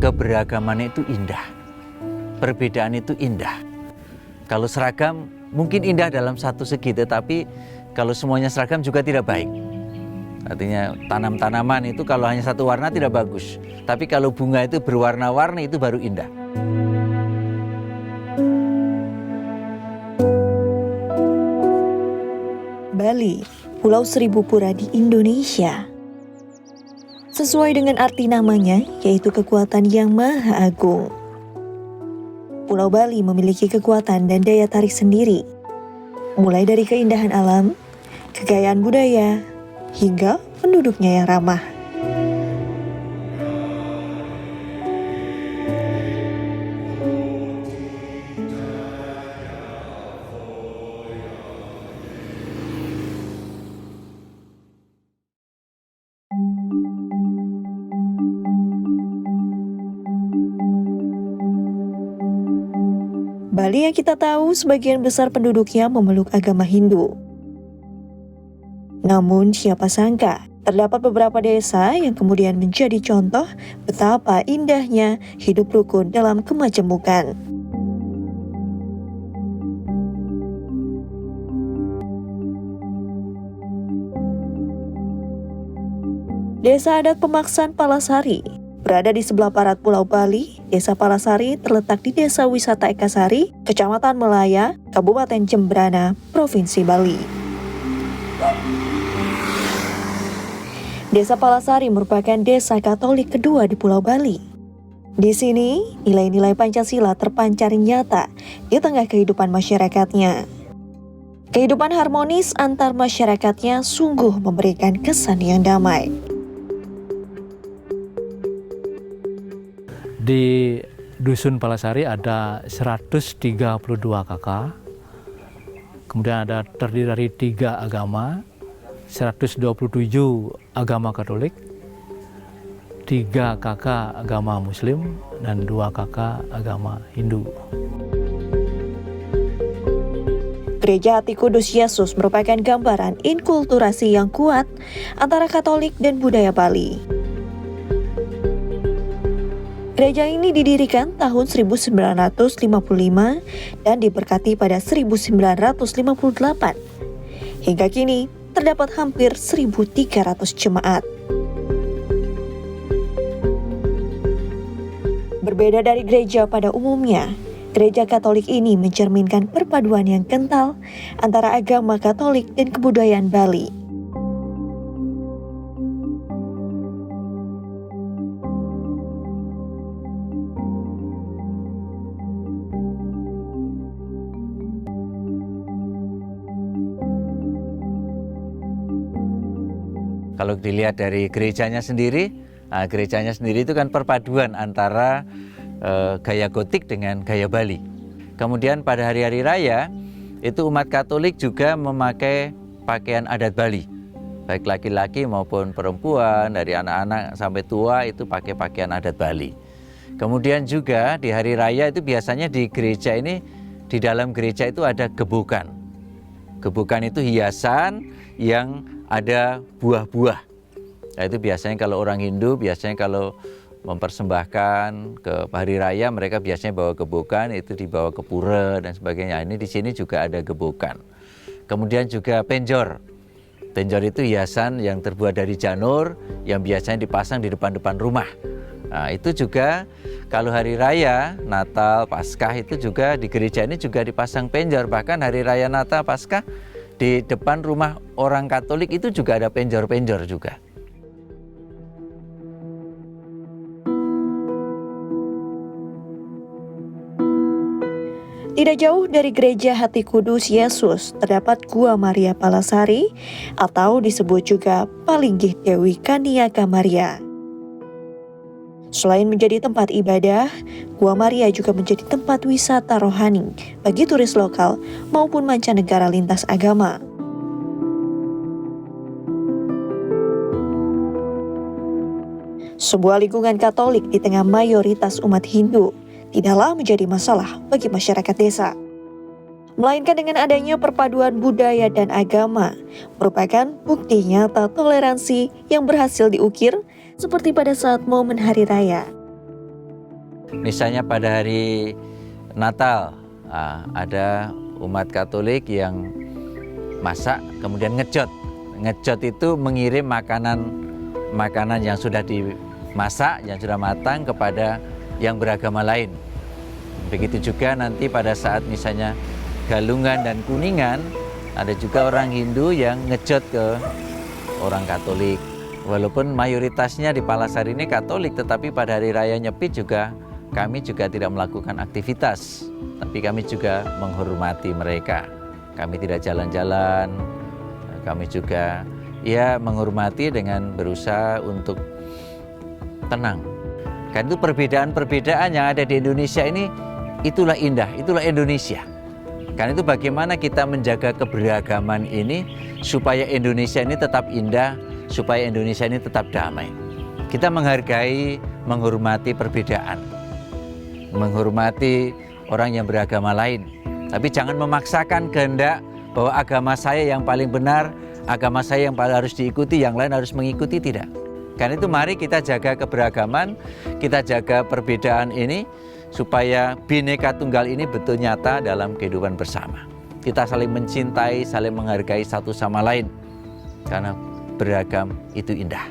Keberagaman itu indah, perbedaan itu indah. Kalau seragam mungkin indah dalam satu segi, tetapi kalau semuanya seragam juga tidak baik. Artinya tanam-tanaman itu kalau hanya satu warna tidak bagus, tapi kalau bunga itu berwarna-warni itu baru indah. Bali, Pulau Seribu Pura di Indonesia. Sesuai dengan arti namanya, yaitu kekuatan yang maha agung. Pulau Bali memiliki kekuatan dan daya tarik sendiri, mulai dari keindahan alam, kekayaan budaya, hingga penduduknya yang ramah. Bali yang kita tahu sebagian besar penduduknya memeluk agama Hindu. Namun siapa sangka, terdapat beberapa desa yang kemudian menjadi contoh betapa indahnya hidup rukun dalam kemajemukan. Desa adat Pemaksan Palasari berada di sebelah barat Pulau Bali. Desa Palasari terletak di Desa Wisata Ekasari, Kecamatan Melaya, Kabupaten Jembrana, Provinsi Bali. Desa Palasari merupakan desa Katolik kedua di Pulau Bali. Di sini, nilai-nilai Pancasila terpancar nyata di tengah kehidupan masyarakatnya. Kehidupan harmonis antar masyarakatnya sungguh memberikan kesan yang damai. Di Dusun Palasari ada 132 kakak, kemudian ada terdiri dari 3 agama, 127 agama Katolik, 3 kakak agama Muslim, dan 2 kakak agama Hindu. Gereja Hati Kudus Yesus merupakan gambaran inkulturasi yang kuat antara Katolik dan budaya Bali. Gereja ini didirikan tahun 1955 dan diberkati pada 1958. Hingga kini terdapat hampir 1.300 jemaat. Berbeda dari gereja pada umumnya, gereja Katolik ini mencerminkan perpaduan yang kental antara agama Katolik dan kebudayaan Bali. Kalau dilihat dari gerejanya sendiri itu kan perpaduan antara gaya gotik dengan gaya Bali. Kemudian pada hari-hari raya, itu umat Katolik juga memakai pakaian adat Bali. Baik laki-laki maupun perempuan, dari anak-anak sampai tua itu pakai pakaian adat Bali. Kemudian juga di hari raya itu biasanya di gereja ini, di dalam gereja itu ada gebukan. Gebukan itu hiasan yang ada buah-buah. Nah, itu biasanya kalau orang Hindu, biasanya kalau mempersembahkan ke hari raya, mereka biasanya bawa gebukan, itu dibawa ke pura dan sebagainya. Ini di sini juga ada gebukan. Kemudian juga penjor. Penjor itu hiasan yang terbuat dari janur yang biasanya dipasang di depan-depan rumah. Nah, itu juga kalau hari raya, Natal, Paskah itu juga di gereja ini juga dipasang penjor. Bahkan hari raya Natal, Paskah di depan rumah orang Katolik itu juga ada penjor-penjor juga. Tidak jauh dari Gereja Hati Kudus Yesus terdapat Gua Maria Palasari atau disebut juga Palinggih Dewi Kaniaka Maria. Selain menjadi tempat ibadah, Gua Maria juga menjadi tempat wisata rohani bagi turis lokal maupun mancanegara lintas agama. Sebuah lingkungan Katolik di tengah mayoritas umat Hindu tidaklah menjadi masalah bagi masyarakat desa. melainkan dengan adanya perpaduan budaya dan agama, merupakan bukti nyata toleransi yang berhasil diukir seperti pada saat momen hari raya. Misalnya pada hari Natal, ada umat Katolik yang masak kemudian ngejot. Ngejot itu mengirim makanan yang sudah dimasak, yang sudah matang kepada yang beragama lain. Begitu juga nanti pada saat misalnya Galungan dan Kuningan, ada juga orang Hindu yang ngejot ke orang Katolik. Walaupun mayoritasnya di Palasari ini Katolik, tetapi pada hari raya Nyepi juga kami juga tidak melakukan aktivitas, tapi kami juga menghormati mereka. Kami tidak jalan-jalan, kami juga menghormati dengan berusaha untuk tenang. Kan itu perbedaan-perbedaan yang ada di Indonesia ini, itulah indah, itulah Indonesia. Karena itu bagaimana kita menjaga keberagaman ini supaya Indonesia ini tetap indah, supaya Indonesia ini tetap damai. Kita menghargai, menghormati perbedaan, menghormati orang yang beragama lain. Tapi jangan memaksakan kehendak bahwa agama saya yang paling benar, agama saya yang paling harus diikuti, yang lain harus mengikuti, tidak. Karena itu mari kita jaga keberagaman, kita jaga perbedaan ini, supaya Bhinneka Tunggal ini betul nyata dalam kehidupan bersama. Kita saling mencintai, saling menghargai satu sama lain, karena beragam itu indah.